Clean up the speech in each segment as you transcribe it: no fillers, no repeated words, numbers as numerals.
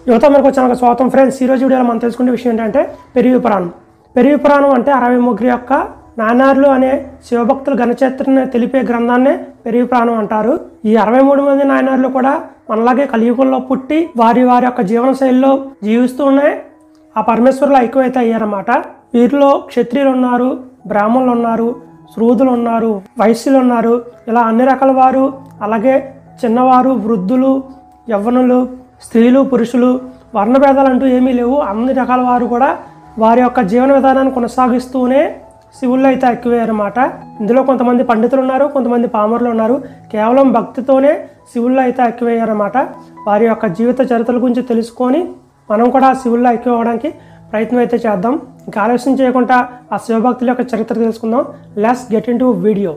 యువత మనకు వచ్చిన స్వాగతం ఫ్రెండ్స్. ఈరోజు వీడియోలో మనం తెలుసుకునే విషయం ఏంటంటే పెరిగి పురాణం. పెరిగి పురాణం అంటే 63 యొక్క నాయనార్లు అనే శివభక్తుల ఘనచరిత్రను తెలిపే గ్రంథాన్నే పెరిగి పురాణం అంటారు. ఈ 63 మంది నాయనార్లు కూడా మనలాగే కలియుగంలో పుట్టి వారి యొక్క జీవన శైలిలో జీవిస్తూనే ఆ పరమేశ్వరులు ఐక్యమైతే అయ్యారన్నమాట. వీరిలో క్షత్రియులు ఉన్నారు, బ్రాహ్మణులు ఉన్నారు, శూద్రులు ఉన్నారు, వైశ్యులు ఉన్నారు, ఇలా అన్ని రకాల వారు, అలాగే చిన్నవారు, వృద్ధులు, యవ్వనులు, స్త్రీలు, పురుషులు, వర్ణభేదాలు అంటూ ఏమీ లేవు. అన్ని రకాల వారు కూడా వారి యొక్క జీవన విధానాన్ని కొనసాగిస్తూనే శివుల్లో అయితే ఎక్కువయ్యారన్నమాట. ఇందులో కొంతమంది పండితులు ఉన్నారు, కొంతమంది పామరులు ఉన్నారు. కేవలం భక్తితోనే శివుల్లో అయితే ఎక్కువయ్యారన్నమాట. వారి యొక్క జీవిత చరిత్రల గురించి తెలుసుకొని మనం కూడా ఆ శివుల్లో ఎక్కువ అవ్వడానికి ప్రయత్నం అయితే చేద్దాం. ఇంకా ఆలస్యం చేయకుండా ఆ శివభక్తుల యొక్క చరిత్ర తెలుసుకుందాం. Let's get in to video.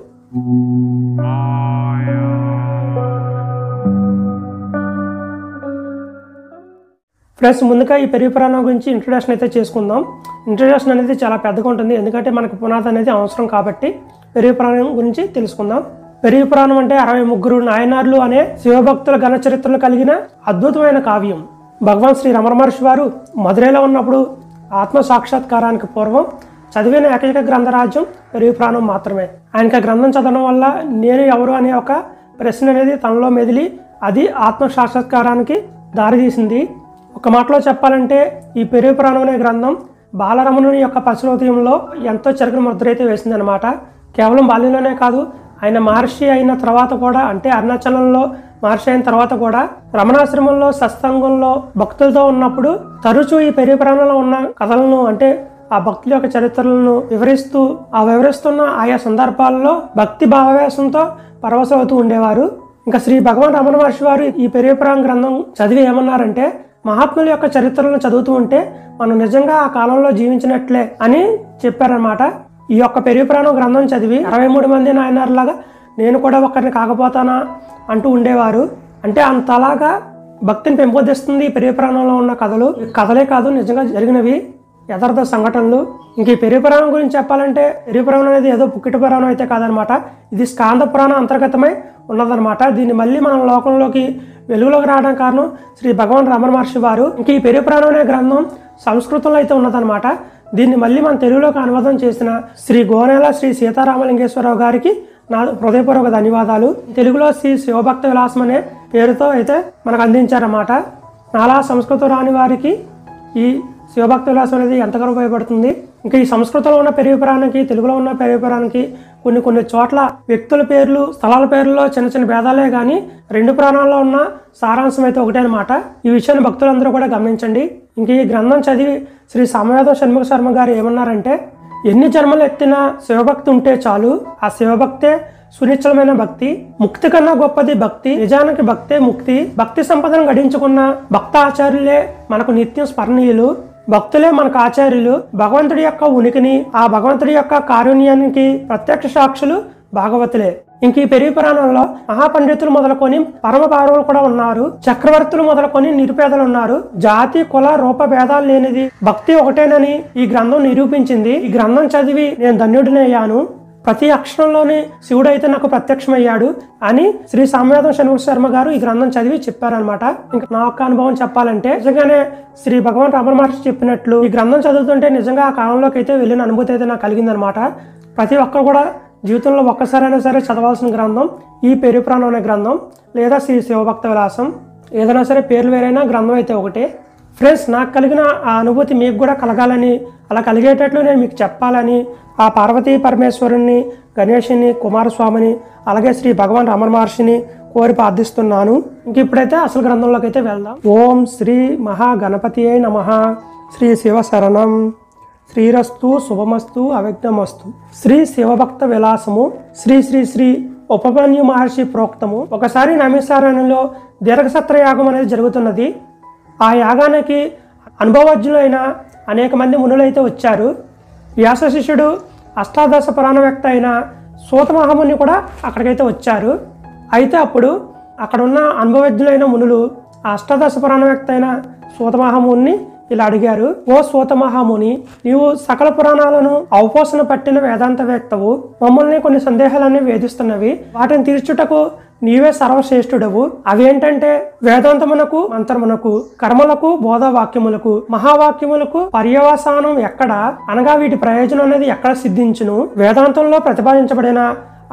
Friends, ముందుగా ఈ పెరిగి పురాణం గురించి ఇంట్రొడక్షన్ అయితే చేసుకుందాం. ఇంట్రొడక్షన్ అనేది చాలా పెద్దగా ఉంటుంది, ఎందుకంటే మనకు పునాది అనేది అవసరం కాబట్టి పెరిగి పురాణం గురించి తెలుసుకుందాం. పెరిగి పురాణం అంటే 63 నాయనార్లు అనే శివభక్తుల ఘన చరిత్రలు కలిగిన అద్భుతమైన కావ్యం. భగవాన్ శ్రీ రమణ మహర్షి వారు మధురైలో ఉన్నప్పుడు ఆత్మ సాక్షాత్కారానికి పూర్వం చదివిన ఏకైక గ్రంథరాజ్యం పెరిగి పురాణం మాత్రమే. ఆయనకి గ్రంథం చదవడం వల్ల నేను ఎవరు అనే ఒక ప్రశ్న అనేది తనలో మెదిలి అది ఆత్మ సాక్షాత్కారానికి దారితీసింది. ఒక మాటలో చెప్పాలంటే ఈ పెరిగి పురాణం అనే గ్రంథం బాలరమణుని యొక్క పశుహృదయంలో ఎంతో చెరగని ముద్ర అయితే వేసిందనమాట. కేవలం బాల్యంలోనే కాదు, ఆయన మహర్షి అయిన తర్వాత కూడా, అంటే అరుణాచలంలో మహర్షి అయిన తర్వాత కూడా రమణాశ్రమంలో సత్సంగంలో భక్తులతో ఉన్నప్పుడు తరచూ ఈ పెరిగి పురాణంలో ఉన్న కథలను, అంటే ఆ భక్తుల యొక్క చరిత్రలను వివరిస్తున్న ఆయా సందర్భాల్లో భక్తి భావవేశంతో పరవశమవుతూ ఉండేవారు. ఇంకా శ్రీ భగవాన్ రమణ మహర్షి వారు ఈ పెరిగి పురాణ గ్రంథం చదివి ఏమన్నారంటే, మహాత్ముల యొక్క చరిత్రలను చదువుతూ ఉంటే మనం నిజంగా ఆ కాలంలో జీవించినట్లే అని చెప్పారనమాట. ఈ యొక్క పెరిగి పురాణం గ్రంథం చదివి 63 మంది నాయనార్లాగా నేను కూడా ఒకరిని కాకపోతానా అంటూ ఉండేవారు. అంటే అంతలాగా భక్తిని పెంపొందిస్తుంది ఈ పెరిగి పురాణంలో ఉన్న కథలే కాదు, నిజంగా జరిగినవి యథార్థ సంఘటనలు. ఇంక ఈ పెరిగి పురాణం గురించి చెప్పాలంటే పెరిగి పురాణం అనేది ఏదో పుక్కిట పురాణం అయితే కాదనమాట. ఇది స్కాంద పురాణం అంతర్గతమై ఉన్నదనమాట. దీన్ని మళ్ళీ మన లోకంలోకి వెలుగులోకి రావడం కారణం శ్రీ భగవాన్ రమణ మహర్షి వారు. ఇంక ఈ పెరిగి పురాణం అనే గ్రంథం సంస్కృతంలో అయితే ఉన్నదనమాట. దీన్ని మళ్ళీ మన తెలుగులోకి అనువాదం చేసిన శ్రీ గోనేల శ్రీ సీతారామలింగేశ్వరరావు గారికి నా హృదయపూర్వక ధన్యవాదాలు. తెలుగులో శ్రీ శివభక్త విలాసం అనే పేరుతో అయితే మనకు అందించారన్నమాట. నాలా సంస్కృతం రాని వారికి ఈ శివభక్త విలాసం అనేది ఎంతగానో ఉపయోగపడుతుంది. ఇంకా ఈ సంస్కృతంలో ఉన్న పెరిగి పురాణానికి, తెలుగులో ఉన్న పెరిగి పురాణానికి కొన్ని చోట్ల వ్యక్తుల పేర్లు, స్థలాల పేర్లలో చిన్న భేదాలే కానీ రెండు పురాణాల్లో ఉన్న సారాంశం అయితే ఒకటే అనమాట. ఈ విషయాన్ని భక్తులందరూ కూడా గమనించండి. ఇంక ఈ గ్రంథం చదివి శ్రీ సమవేదం షణ్ముఖ శర్మ గారు ఏమన్నారంటే, ఎన్ని జన్మలు ఎత్తినా శివభక్తి ఉంటే చాలు, ఆ శివభక్తే సునిశ్చలమైన భక్తి, ముక్తి కన్నా గొప్పది భక్తి, నిజానికి భక్తే ముక్తి, భక్తి సంపదను గడించుకున్న భక్తాచార్యులే మనకు నిత్యం స్మరణీయులు, భక్తులే మనకు ఆచార్యులు, భగవంతుడి యొక్క ఉనికిని, ఆ భగవంతుడి యొక్క కారుణ్యానికి ప్రత్యక్ష సాక్షులు భాగవతులే. ఇంక ఈ పెరిగి పురాణంలో మహాపండితులు మొదలుకొని పరమ పార్వలు కూడా ఉన్నారు, చక్రవర్తులు మొదలుకొని నిరుపేదలు ఉన్నారు. జాతి కుల రూప భేదాలు లేనిది భక్తి ఒకటేనని ఈ గ్రంథం నిరూపించింది. ఈ గ్రంథం చదివి నేను ధన్యుడినయ్యాను, ప్రతి అక్షరంలోనే శివుడు అయితే నాకు ప్రత్యక్షమయ్యాడు అని శ్రీ సమవేదం షణ్ముఖ శర్మ గారు ఈ గ్రంథం చదివి చెప్పారనమాట. ఇంకా నా యొక్క అనుభవం చెప్పాలంటే, నిజంగానే శ్రీ భగవాన్ రమణ మహర్షి చెప్పినట్లు ఈ గ్రంథం చదువుతుంటే నిజంగా ఆ కాలంలోకి అయితే వెళ్ళిన అనుభూతి అయితే నాకు కలిగిందనమాట. ప్రతి ఒక్కరు కూడా జీవితంలో ఒక్కసారైనా సరే చదవాల్సిన గ్రంథం ఈ పెరిగి పురాణం అనే గ్రంథం, లేదా శ్రీ శివభక్త విలాసం. ఏదైనా సరే పేర్లు వేరైనా గ్రంథం అయితే ఒకటే. ఫ్రెండ్స్, నాకు కలిగిన ఆ అనుభూతి మీకు కూడా కలగాలని, అలా కలిగేటట్లు నేను మీకు చెప్పాలని ఆ పార్వతీ పరమేశ్వరుని, గణేషుని, కుమారస్వామిని, అలాగే శ్రీ భగవాన్ రమణ మహర్షిని కోరి ప్రార్థిస్తున్నాను. ఇంక ఇప్పుడైతే అసలు గ్రంథంలోకి అయితే వెళ్దాం. ఓం శ్రీ మహాగణపతియే నమః. శ్రీ శివ శరణం. శ్రీరస్తు శుభమస్తు అవిఘ్నమస్తు. శ్రీ శివభక్త విలాసము శ్రీ శ్రీ శ్రీ ఉపమన్యు మహర్షి ప్రోక్తము. ఒకసారి నైమిషారణ్యంలో దీర్ఘసత్ర యాగం అనేది జరుగుతున్నది. ఆ యాగానికి అనుభవజ్ఞులైన అనేక మంది మునులైతే వచ్చారు. వ్యాస శిష్యుడు అష్టాదశ పురాణవ్యక్త అయిన సూత మహాముని కూడా అక్కడికైతే వచ్చారు. అయితే అప్పుడు అక్కడున్న అనుభవజ్ఞులైన మునులు ఆ అష్టాదశ పురాణవ్యక్త అయిన సూత మహాముని ఇలా అడిగారు, ఓ సూత మహాముని, నీవు సకల పురాణాలను అవపోసన పట్టిన వేదాంత వేత్తవు, మమ్మల్ని కొన్ని సందేహాలన్నీ వేధిస్తున్నవి, వాటిని తీర్చుటకు నీవే సర్వశ్రేష్ఠుడవు. అవేంటంటే వేదాంతమునకు, మంత్రమునకు, కర్మలకు, బోధవాక్యములకు, మహావాక్యములకు పర్యవసానం ఎక్కడ అనగా వీటి ప్రయోజనం అనేది ఎక్కడ సిద్ధించును. వేదాంతంలో ప్రతిపాదించబడిన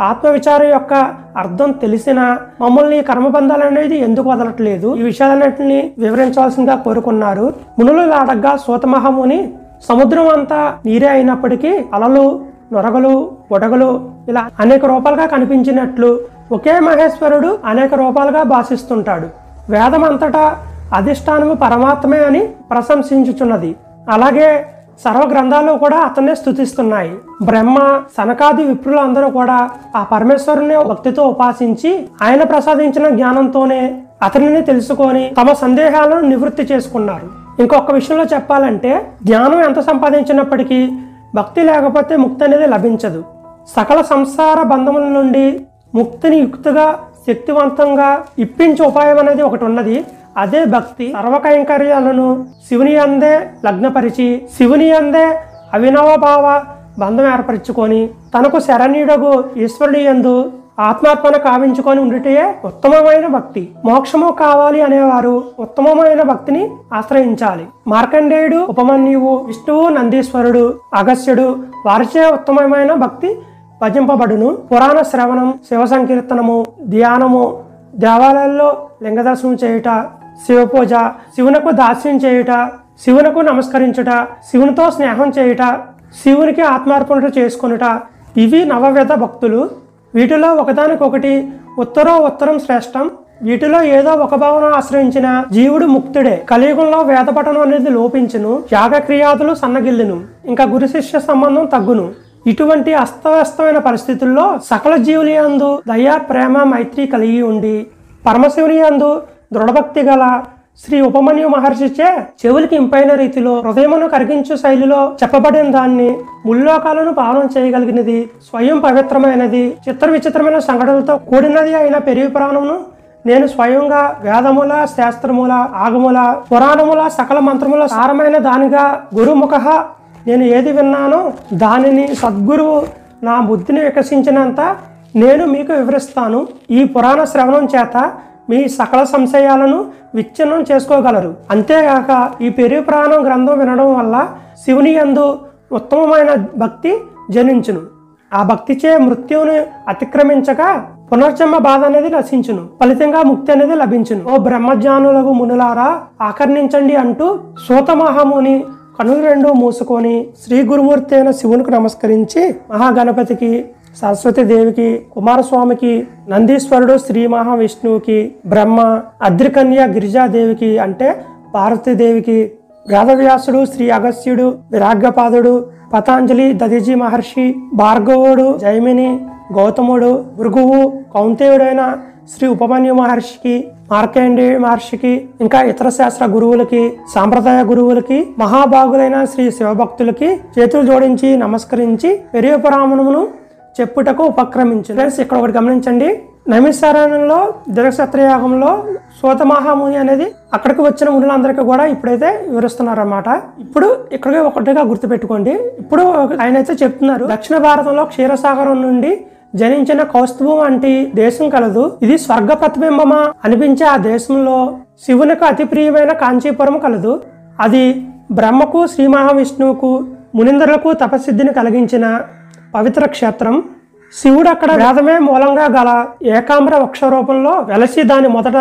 ఆత్మవిచారం యొక్క అర్థం తెలిసిన మమ్మల్ని కర్మబంధాలు అనేది ఎందుకు వదలట్లేదు, ఈ విషయాలన్నింటినీ వివరించవలసిందిగా కోరుకున్నారు. మునులు అడగ్గా సూతమహాముని సముద్రం అంతా నీరే అయినప్పటికీ అలలు, నొరగలు, బుడగలు ఇలా అనేక రూపాలుగా కనిపించినట్లు ఒకే మహేశ్వరుడు అనేక రూపాలుగా భాషిస్తుంటాడు. వేదం అంతటా అధిష్టానము పరమాత్మే అని ప్రశంసించుచున్నది. అలాగే సర్వ గ్రంథాలు కూడా అతన్నే స్తుతిస్తున్నాయి. బ్రహ్మ, సనకాది విప్రులు అందరూ కూడా ఆ పరమేశ్వరుని భక్తితో ఉపాసించి ఆయన ప్రసాదించిన జ్ఞానంతోనే అతనిని తెలుసుకొని తమ సందేహాలను నివృత్తి చేసుకున్నారు. ఇంకొక విషయంలో చెప్పాలంటే జ్ఞానం ఎంత సంపాదించినప్పటికీ భక్తి లేకపోతే ముక్తి అనేది లభించదు. సకల సంసార బంధముల నుండి ముక్తిని యుక్తిగా, శక్తివంతంగా ఇప్పించే ఉపాయం అనేది ఒకటి ఉన్నది. అదే భక్తి. సర్వకైంకర్యాలను శివుని అందే లగ్నపరిచి శివుని అందే అవినవభావ బంధం ఏర్పరచుకొని తనకు శరణ్యుడగు ఈశ్వరుడి యందు ఆత్మార్పణ కావించుకొని ఉండుటే ఉత్తమమైన భక్తి. మోక్షము కావాలి అనేవారు ఉత్తమమైన భక్తిని ఆశ్రయించాలి. మార్కండేయుడు, ఉపమన్యువు, విష్ణువు, నందీశ్వరుడు, అగస్త్యుడు వారిచే ఉత్తమమైన భక్తి భజింపబడును. పురాణ శ్రవణం, శివ సంకీర్తనము, ధ్యానము, దేవాలయాల్లో లింగదర్శనం చేయుట, శివపూజ, శివునకు దాస్యం చేయుట, శివునకు నమస్కరించుట, శివునితో స్నేహం చేయుట, శివునికి ఆత్మార్పణ చేసుకొనుట ఇవి నవవిధ భక్తులు. వీటిలో ఒకదానికొకటి ఉత్తరం శ్రేష్టం. వీటిలో ఏదో ఒక భావన ఆశ్రయించిన జీవుడు ముక్తుడే. కలియుగంలో వేద పఠనం అనేది లోపించును, యాగక్రియాదులు సన్నగిల్లును, ఇంకా గురు శిష్య సంబంధం తగ్గును. ఇటువంటి అస్తవ్యస్తమైన పరిస్థితుల్లో సకల జీవుల యందు దయా, ప్రేమ, మైత్రి కలిగి ఉండి పరమశివుని యందు దృఢభక్తి గల శ్రీ ఉపమన్యు మహర్షిచే చెవులకి ఇంపైన రీతిలో హృదయమును కరిగించు శైలిలో చెప్పబడిన దాన్ని ముల్లోకాలను పాలన చేయగలిగినది, స్వయం పవిత్రమైనది, చిత్ర విచిత్రమైన సంఘటనలతో కూడినది అయిన పెరిగి పురాణమును నేను స్వయంగా వేదముల, శాస్త్రముల, ఆగముల, పురాణముల, సకల మంత్రముల సారమైన దానిగా గురుముఖ నేను ఏది విన్నానో దానిని సద్గురువు నా బుద్ధిని వికసించినంత నేను మీకు వివరిస్తాను. ఈ పురాణ శ్రవణం చేత మీ సకల సంశయాలను విచ్ఛిన్నం చేసుకోగలరు. అంతేగాక ఈ పెరిగి పురాణం గ్రంథం వినడం వల్ల శివుని యందు ఉత్తమమైన భక్తి జనించును. ఆ భక్తిచే మృత్యువుని అతిక్రమించక పునర్జన్మ బాధ అనేది నశించును. ఫలితంగా ముక్తి అనేది లభించును. ఓ బ్రహ్మజ్ఞానులకు మునులారా ఆకర్ణించండి అంటూ సూత మహాముని కనులు రెండు మూసుకొని శ్రీ గురుమూర్తి అయిన శివునికి నమస్కరించి మహాగణపతికి, సరస్వతి దేవికి, కుమారస్వామికి, నందీశ్వరుడు శ్రీ మహావిష్ణువుకి, బ్రహ్మ, అద్రికన్య గిరిజాదేవికి అంటే పార్వతీదేవికి, వేదవ్యాసుడు, శ్రీ అగస్త్యుడు, విరాగ్యపాదుడు, పతాంజలి, దదిజీ మహర్షి, భార్గవుడు, జైమిని, గౌతముడు, భృగువు, కౌంతేయుడైన శ్రీ ఉపమన్యు మహర్షికి, మార్కండేయ మహర్షికి, ఇంకా ఇతర శాస్త్ర గురువులకి, సాంప్రదాయ గురువులకి, మహాభాగులైన శ్రీ శివభక్తులకి చేతులు జోడించి నమస్కరించి పెరిగి పురాణమును చెప్పుటకు ఉపక్రమించు. ఫ్రెండ్స్, ఇక్కడ ఒకటి గమనించండి. నైమిషారణ్యంలో దీర్ఘసత్రయాగంలో సూత మహాముని అనేది అక్కడికి వచ్చిన మునులందరికీ కూడా ఇప్పుడైతే వివరిస్తున్నారన్నమాట. ఇప్పుడు ఇక్కడికి ఒకటిగా గుర్తుపెట్టుకోండి. ఇప్పుడు ఆయన అయితే చెప్తున్నారు, దక్షిణ భారతంలో క్షీరసాగరం నుండి జనించిన కౌస్తుభం వంటి దేశం కలదు. ఇది స్వర్గ ప్రతిబింబమా అనిపించే ఆ దేశంలో శివునికి అతి ప్రియమైన కాంచీపురం కలదు. అది బ్రహ్మకు, శ్రీ మహావిష్ణువుకు, మునింద్రులకు తపసిద్ధిని కలిగించిన పవిత్ర క్షేత్రం. శివుడు అక్కడ వేదమే మూలంగా గల ఏకాంబర వృక్ష రూపంలో వెలసి దాని మొదట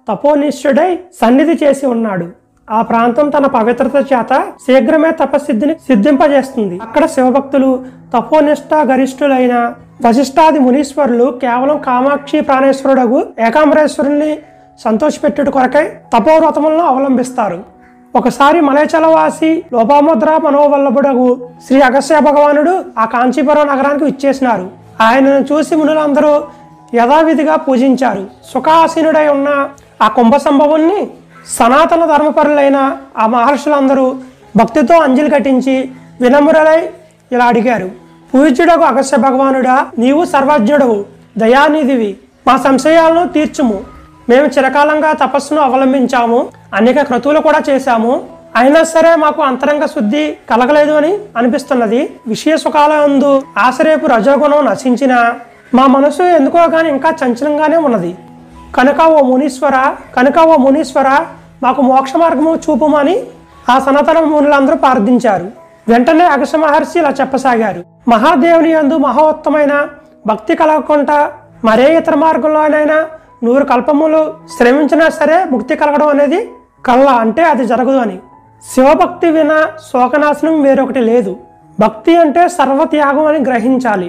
తపోనిష్ఠుడై సన్నిధి చేసి ఉన్నాడు. ఆ ప్రాంతం తన పవిత్రత చేత శీఘ్రమే తపసిద్ధిని సిద్ధింపజేస్తుంది. అక్కడ శివభక్తులు, తపోనిష్ఠ గరిష్ఠులైన వశిష్ఠాది మునీశ్వరులు కేవలం కామాక్షి ప్రాణేశ్వరుడు ఏకాంబరేశ్వరుని సంతోషపెట్టుట కొరకై తపోవ్రతములను అవలంబిస్తారు. ఒకసారి మలయచలవాసి లోపాముద్ర మనోవల్లభుడగు శ్రీ అగస్త్య భగవానుడు ఆ కాంచీపురం నగరానికి విచ్చేసినారు. ఆయనను చూసి మునులందరూ యథావిధిగా పూజించారు. సుఖాసీనుడై ఉన్న ఆ కుంభ సంభవుణ్ణి సనాతన ధర్మపరులైన ఆ మహర్షులందరూ భక్తితో అంజలి కట్టించి వినమ్రులై ఇలా అడిగారు, పూజ్యుడకు అగస్త్య భగవానుడా, నీవు సర్వజ్ఞుడవు, దయానిధివి, మా సంశయాలను తీర్చుము. మేము చిరకాలంగా తపస్సును అవలంబించాము, అనేక క్రతువులు కూడా చేశాము. అయినా సరే మాకు అంతరంగ శుద్ధి కలగలేదు అని అనిపిస్తున్నది. విషయ సుఖాల యందు ఆశ్రయపు రజోగుణం నశించిన మా మనసు ఎందుకో కానీ ఇంకా చంచలంగానే ఉన్నది. కనుక ఓ మునీశ్వర మాకు మోక్ష మార్గము చూపుమని ఆ సనాతన మునులందరూ ప్రార్థించారు. వెంటనే అగస్త్య మహర్షి ఇలా చెప్పసాగారు. మహాదేవుని యందు మహోత్తమైన భక్తి కలగకుండా మరే ఇతర మార్గంలోనైనా 100 కల్పములు శ్రమించినా సరే ముక్తి కలగడం అనేది కల్లా, అంటే అది జరగదు అని. శివభక్తి వినా శోకనాశనం వేరొకటి లేదు. భక్తి అంటే సర్వత్యాగం అని గ్రహించాలి.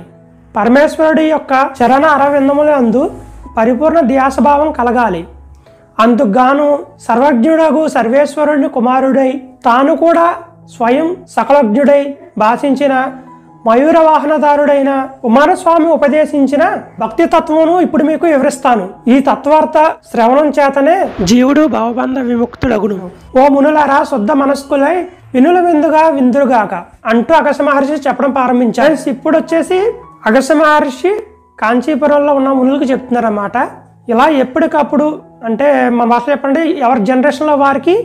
పరమేశ్వరుడి యొక్క చరణ అరవిందముల అందు పరిపూర్ణ ధ్యాసభావం కలగాలి. అందుకుగాను సర్వజ్ఞుడగు సర్వేశ్వరుని కుమారుడై తాను కూడా స్వయం సకలజ్ఞుడై భాషించిన మయూర వాహనదారుడైన కుమారస్వామి ఉపదేశించిన భక్తి తత్వమును ఇప్పుడు మీకు వివరిస్తాను. ఈ తత్వార్థ శ్రవణం చేతనే జీవుడు భవబంధ విముక్తుడగును. ఓ మునులారా, శుద్ధ మనస్కులై వినుల విందురుగాక అంటూ అగస్త్య మహర్షి చెప్పడం ప్రారంభించారు. ఇప్పుడు వచ్చేసి అగస్త్య మహర్షి కాంచీపురంలో ఉన్న మునులకు చెప్తున్నారన్నమాట. ఇలా ఎప్పటికప్పుడు, అంటే మన భాషలో చెప్పండి, ఎవరి జనరేషన్లో వారికి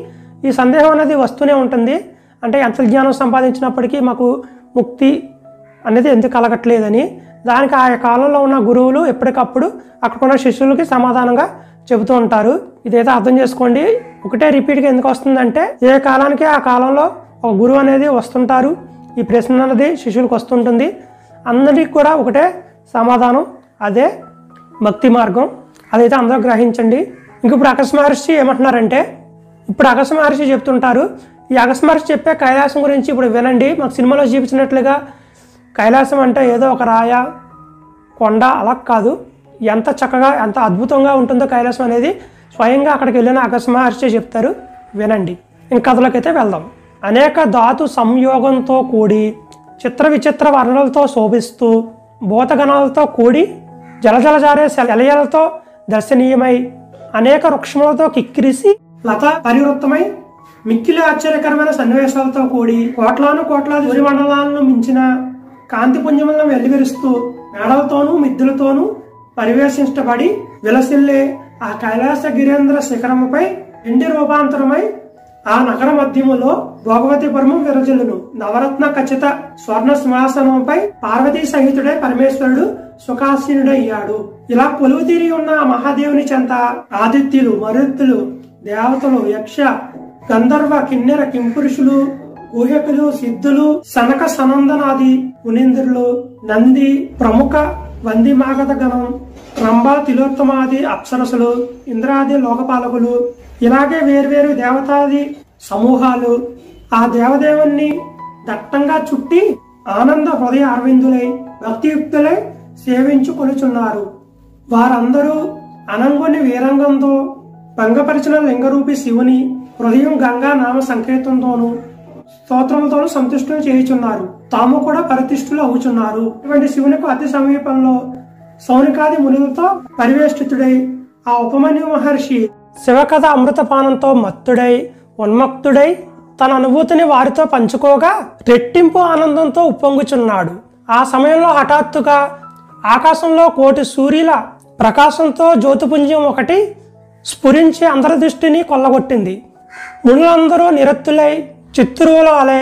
ఈ సందేహం అనేది వస్తూనే ఉంటుంది. అంటే ఎంత జ్ఞానం సంపాదించినప్పటికీ మాకు ముక్తి అనేది ఎందుకు కలగట్లేదని, దానికి ఆ కాలంలో ఉన్న గురువులు ఎప్పటికప్పుడు అక్కడున్న శిష్యులకి సమాధానంగా చెబుతూ ఉంటారు. ఇదైతే అర్థం చేసుకోండి. ఒకటే రిపీట్గా ఎందుకు వస్తుందంటే, ఏ కాలానికి ఆ కాలంలో ఒక గురువు అనేది వస్తుంటారు. ఈ ప్రశ్న అనేది శిష్యులకు వస్తుంటుంది. అందరికీ కూడా ఒకటే సమాధానం, అదే భక్తి మార్గం. అదైతే అందరూ గ్రహించండి. ఇంక ఇప్పుడు అగస్త్య మహర్షి ఏమంటున్నారంటే, ఇప్పుడు అగస్త్య మహర్షి చెప్తుంటారు. ఈ అగస్త్య మహర్షి చెప్పే కైలాసం గురించి ఇప్పుడు వినండి. మాకు సినిమాలో చూపించినట్లుగా కైలాసం అంటే ఏదో ఒక రాయ కొండ అలా కాదు. ఎంత చక్కగా ఎంత అద్భుతంగా ఉంటుందో కైలాసం అనేది స్వయంగా అక్కడికి వెళ్ళిన అగస్త్య మహర్షి చెప్తారు, వినండి. ఇంక కథలకైతే వెళ్దాం. అనేక ధాతు సంయోగంతో కూడి చిత్ర విచిత్ర వర్ణలతో శోభిస్తూ భూతగణాలతో కూడి జలజల జారే సెలయలతో దర్శనీయమై అనేక వృక్షములతో కిక్కిరిసి లత పరివృత్తమై మిక్కిలి ఆశ్చర్యకరమైన సన్నివేశాలతో కూడి కోట్లాది సూర్యమండలాలను మించిన కాంతిపుంజములను వెల్లివిరుస్తూ మేడలతోనూ మిద్దులతోనూ పరివేషించబడి విలసిల్లే ఆ కైలాస గిరేంద్ర శిఖరముపై ఎండి రూపాంతరమై ఆ నగర మధ్యములో భోగవతిపురము విరజిల్లును. నవరత్న ఖచ్చిత స్వర్ణ సింహాసనంపై పార్వతీ సహితుడై పరమేశ్వరుడు సుఖాసీనుడయ్యాడు. ఇలా కొలువు తీరి ఉన్న మహాదేవుని చెంత ఆదిత్యులు, మరుత్తులు, దేవతలు, యక్ష, గంధర్వ, కిన్నెర, కింపురుషులు, గుహకులు, సిద్ధులు, సనక సనందనాది మునీంద్రులు, నంది, ప్రముఖ వందిమాగధ గణం, రంభ, తిలోత్తమాది అప్సరసులు, ఇంద్రాది లోకపాలకులు, ఇలాగే వేర్వేరు దేవతాది సమూహాలు ఆ దేవదేవుణ్ణి దట్టంగా చుట్టి ఆనంద హృదయ అరవిందులై భక్తియుక్తులై సేవించుకొనుచున్నారు. వారందరూ అనంగుని వీరంగంతో భంగపరిచిన లింగరూపి శివుని హృదయం గంగా నామ సంకేతంతోనూ స్తోత్రములతోనూ సంతుష్టం చేయుచున్నారు. తాము కూడా పరితిష్ఠులు అవుచున్నారు. ఇటువంటి శివునికి అతి సమీపంలో సౌనికాది మునులతో పరివేష్టితుడై ఆ ఉపమన్యు మహర్షి శివకథ అమృతపానంతో మత్తుడై ఉన్మక్తుడై తన అనుభూతిని వారితో పంచుకోగా రెట్టింపు ఆనందంతో ఉప్పొంగుచున్నాడు. ఆ సమయంలో హఠాత్తుగా ఆకాశంలో 1,000,000 సూర్యుల ప్రకాశంతో జ్యోతిపుంజం ఒకటి స్ఫురించి అందరి దృష్టిని కొల్లగొట్టింది. మునులందరూ నిరత్తులై చిత్తురువుల వలె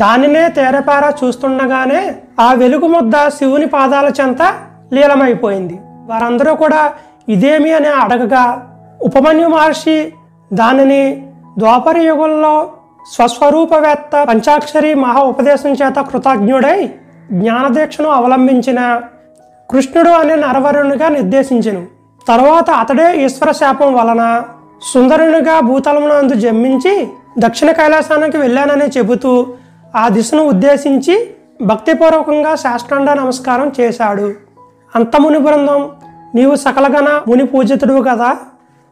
దానినే తేరపారా చూస్తుండగానే ఆ వెలుగు ముద్ద శివుని పాదాల చెంత లీలమైపోయింది. వారందరూ కూడా ఇదేమి అని అడగగా ఉపమన్యు మహర్షి దానిని ద్వాపర యుగంలో స్వస్వరూపవేత్త పంచాక్షరి మహా ఉపదేశం చేత కృతజ్ఞుడై జ్ఞానదీక్షను అవలంబించిన కృష్ణుడు అనే నరవరునిగా నిర్దేశించెను. తరువాత అతడే ఈశ్వర శాపం వలన సుందరునిగా భూతలమునందు జన్మించి దక్షిణ కైలాసానికి వెళ్ళానని చెబుతూ ఆ దిశను ఉద్దేశించి భక్తిపూర్వకంగా సాష్టాంగ నమస్కారం చేశాడు. అంత ముని బృందం, నీవు సకలగణ ముని పూజితుడు కదా,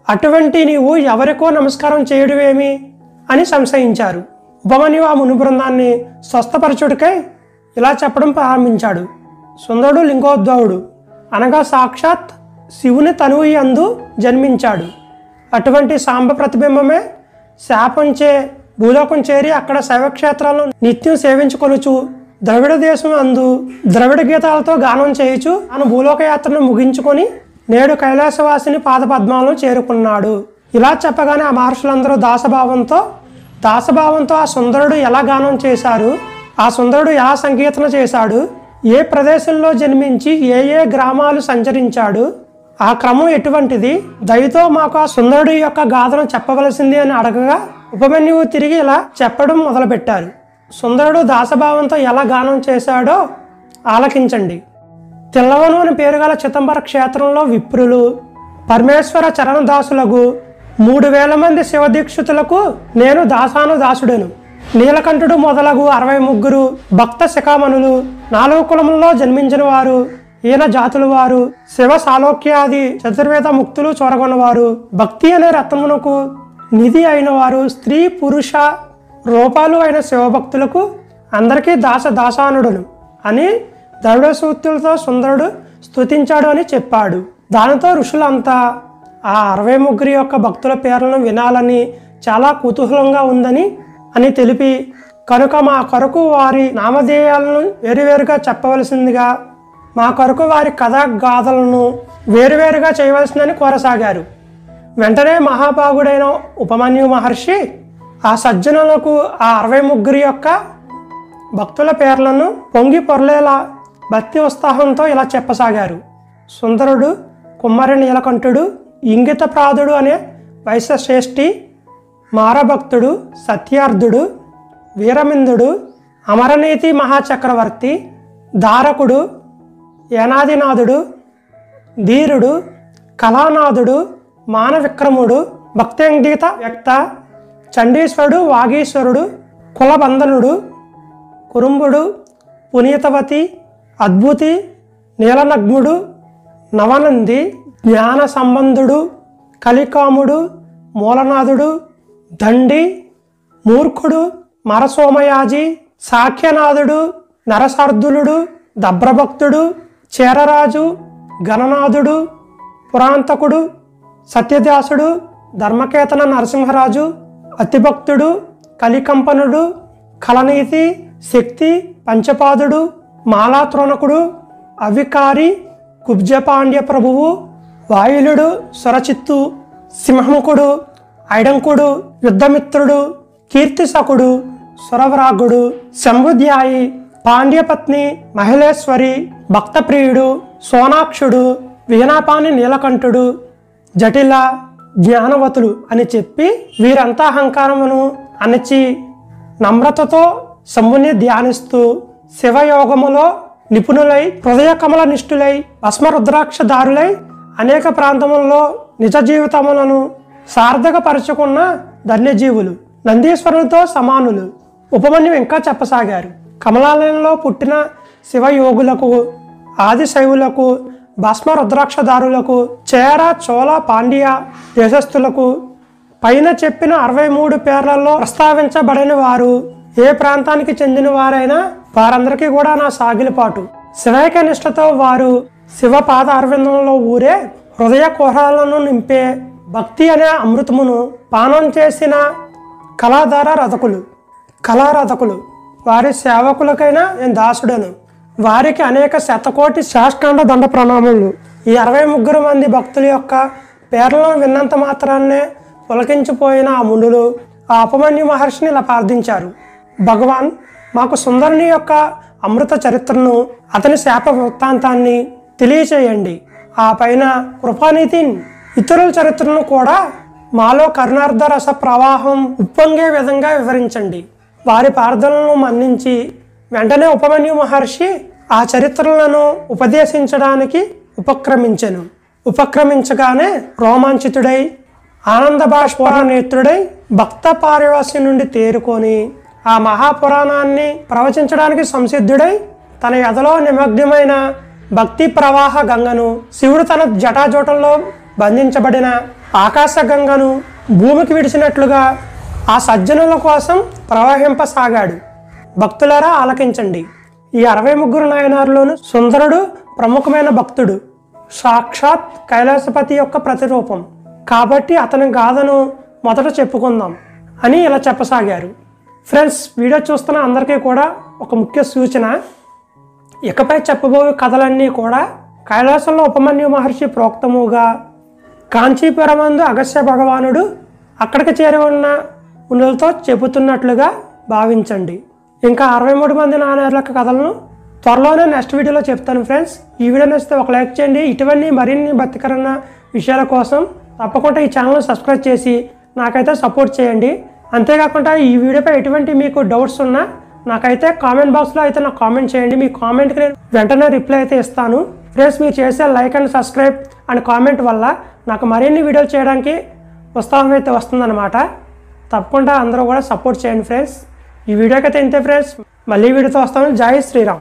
అటువంటి నీవు ఎవరికో నమస్కారం చేయడమేమి అని సంశయించారు. ఉపమన్యు ఆ ముని బృందాన్ని స్వస్థపరచుడికై ఇలా చెప్పడం ప్రారంభించాడు. సుందరుడు లింగోద్భవుడు అనగా సాక్షాత్ శివుని తనువు యందు జన్మించాడు. అటువంటి సాంబ ప్రతిబింబమే శాపంచే భూలోకం చేరి అక్కడ శైవక్షేత్రాలను నిత్యం సేవించుకొనుచు ద్రవిడ దేశం అందు ద్రవిడ గీతాలతో గానం చేయుచు తాను భూలోక యాత్రను ముగించుకొని నేడు కైలాసవాసిని పాదపద్మాలను చేరుకున్నాడు. ఇలా చెప్పగానే ఆ మహర్షులందరూ దాసభావంతో ఆ సుందరుడు ఎలా గానం చేశారు, ఆ సుందరుడు ఎలా సంకీర్తన చేశాడు, ఏ ప్రదేశంలో జన్మించి ఏ ఏ గ్రామాలు సంచరించాడు, ఆ క్రమం ఎటువంటిది, దయతో మాకు ఆ సుందరుడి యొక్క గాథను చెప్పవలసింది అని అడగగా ఉపమన్యువు తిరిగి ఇలా చెప్పడం మొదలుపెట్టారు. సుందరుడు దాసభావంతో ఎలా గానం చేశాడో ఆలకించండి. తెల్లవను అని పేరుగల చిదంబర క్షేత్రంలో విప్రులు పరమేశ్వర చరణదాసులకు 3000 మంది శివదీక్షితులకు నేను దాసానుదాసుడను. నీలకంఠుడు మొదలగు 63 భక్త శిఖామణులు, 4 కులములలో జన్మించిన వారు, ఈయన జాతుల వారు, శివ సాలోక్యాది చతుర్వేద ముక్తులు చొరగొన్నవారు, భక్తి అనే రత్నమునకు నిధి అయిన వారు, స్త్రీ పురుష రూపాలు అయిన శివభక్తులకు అందరికీ దాసానుడును అని దరుడ సూక్తులతో సుందరుడు స్తుతించాడు అని చెప్పాడు. దానితో ఋషులంతా ఆ 63 యొక్క భక్తుల పేర్లను వినాలని చాలా కుతూహలంగా ఉందని అని తెలిపి, కనుక మా కొరకు వారి నామధేయాలను వేరువేరుగా చెప్పవలసిందిగా, మా కొరకు వారి కథా గాథలను వేరువేరుగా చేయవలసిందని కోరసాగారు. వెంటనే మహాభాగుడైన ఉపమన్యు మహర్షి ఆ సజ్జనులకు ఆ 63 యొక్క భక్తుల పేర్లను పొంగి పొరలేలా భక్తి ఉత్సాహంతో ఇలా చెప్పసాగారు. సుందరుడు, కుమ్మరి నీలకంఠుడు, ఇంగితప్రాదుడు అనే వైశ్యశ్రేష్ఠి, మారభక్తుడు, సత్యార్థుడు, వీరమిందుడు, అమరనీతి మహాచక్రవర్తి, ధారకుడు, యనాదినాథుడు, ధీరుడు, కళానాథుడు, మానవిక్రముడు, భక్త్యంగిత వ్యక్త, చండీశ్వరుడు, వాగీశ్వరుడు, కులబంధనుడు, కురుంబుడు, పునీతవతి, అద్భుతి, నీలనగ్ముడు, నవనంది, జ్ఞాన సంబంధుడు, కలికాముడు, మూలనాథుడు, దండి, మూర్ఖుడు, మరసోమయాజి, సాఖ్యనాథుడు, నరసర్దులుడు, దభ్రభక్తుడు, చేరరాజు, గణనాథుడు, పురాంతకుడు, సత్యదాసుడు, ధర్మకేతన నరసింహరాజు, అతిభక్తుడు, కలికంపనుడు, కలనీతి, శక్తి, పంచపాదుడు, మాలాత్రోణకుడు, అవికారి, కుబ్జపాండ్య ప్రభువు, వాయులుడు, సురచిత్తు, సింహముకుడు, ఐడంకుడు, యుద్ధమిత్రుడు, కీర్తిసకుడు, సురవరాగుడు, శంభుధ్యాయి, పాండ్యపత్ని, మహిళేశ్వరి, భక్తప్రియుడు, సోనాక్షుడు, వీణాపాని నీలకంఠుడు, జటిల, జ్ఞానవతులు అని చెప్పి వీరంతా అహంకారమును అణచి నమ్రతతో శంభుని ధ్యానిస్తూ శివయోగములో నిపుణులై, హృదయ కమల నిష్ఠులై, భస్మరుద్రాక్షదారులై అనేక ప్రాంతములలో నిజ జీవితములను సార్థకపరుచుకున్న ధన్యజీవులు, నందీశ్వరునితో సమానులు. ఉపమన్యు ఇంకా చెప్పసాగారు. కమలాలయంలో పుట్టిన శివయోగులకు, ఆదిశైవులకు, భస్మరుద్రాక్షదారులకు, చేర, చోళ, పాండ్య దేశస్థులకు పైన చెప్పిన 63 పేర్లలో ప్రస్తావించబడిన వారు ఏ ప్రాంతానికి చెందిన వారైనా వారందరికీ కూడా నా సాగిలిపాటు. శివైక నిష్ఠతో వారు శివ పాద అరవిందంలో ఊరే హృదయ కుహరాలను నింపే భక్తి అనే అమృతమును పానం చేసిన కళారథకులు వారి సేవకులకైనా నేను దాసుడను. వారికి అనేక శతకోటి శాస్త్రాండ దండ ప్రణామములు. ఈ 63 మంది భక్తుల యొక్క పేర్లను విన్నంత మాత్రాన్నే పులకించిపోయిన ఆ మునులు ఆ ఉపమన్యు మహర్షిని ఇలా ప్రార్థించారు. భగవాన్, మాకు సుందరుని యొక్క అమృత చరిత్రను, అతని శాప వృత్తాంతాన్ని తెలియచేయండి. ఆ పైన కృపానీతి ఇతరుల చరిత్రను కూడా మాలో కరుణార్ధ రస ప్రవాహం ఉప్పొంగే విధంగా వివరించండి. వారి ప్రార్థనలను మన్నించి వెంటనే ఉపమన్యు మహర్షి ఆ చరిత్రలను ఉపదేశించడానికి ఉపక్రమించగానే రోమాంచితుడై, ఆనంద బాష్పనేత్రుడై, భక్త పారివాసి నుండి తేరుకొని ఆ మహాపురాణాన్ని ప్రవచించడానికి సంసిద్ధుడై తన ఎదలో నిమగ్నమైన భక్తి ప్రవాహ గంగను, శివుడు తన జటాజోటంలో బంధించబడిన ఆకాశ గంగను భూమికి విడిచినట్లుగా ఆ సజ్జనుల కోసం ప్రవహింపసాగాడు. భక్తులారా ఆలకించండి. ఈ 63 నాయనారులోను సుందరుడు ప్రముఖమైన భక్తుడు, సాక్షాత్ కైలాసపతి యొక్క ప్రతిరూపం కాబట్టి అతని గాథను మొదట చెప్పుకుందాం అని ఇలా చెప్పసాగారు. ఫ్రెండ్స్, వీడియో చూస్తున్న అందరికీ కూడా ఒక ముఖ్య సూచన. ఇకపై చెప్పబోయే కథలన్నీ కూడా కైలాసంలో ఉపమన్యు మహర్షి ప్రోక్తముగా కాంచీపురమందు అగస్త్య భగవానుడు అక్కడికి చేరి ఉన్న మునులతో చెబుతున్నట్లుగా భావించండి. ఇంకా 63 మంది నాయనార్ల కథలను త్వరలోనే నెక్స్ట్ వీడియోలో చెప్తాను ఫ్రెండ్స్. ఈ వీడియో నచ్చితే ఒక లైక్ చేయండి. ఇటువంటి మరిన్ని భక్తికరమైన విషయాల కోసం తప్పకుండా ఈ ఛానల్ని సబ్స్క్రైబ్ చేసి నాకైతే సపోర్ట్ చేయండి. అంతేకాకుండా ఈ వీడియోపై ఎటువంటి మీకు డౌట్స్ ఉన్నా నాకైతే కామెంట్ బాక్స్లో అయితే నాకు కామెంట్ చేయండి. మీ కామెంట్కి నేను వెంటనే రిప్లై అయితే ఇస్తాను. ఫ్రెండ్స్, మీరు చేసే like and subscribe and comment వల్ల నాకు మరిన్ని వీడియోలు చేయడానికి ఉత్సాహం అయితే వస్తుందన్నమాట. తప్పకుండా అందరూ కూడా సపోర్ట్ చేయండి ఫ్రెండ్స్. ఈ వీడియోకి అయితే ఇంతే ఫ్రెండ్స్. మళ్ళీ వీడియోతో వస్తాను. జై శ్రీరామ్.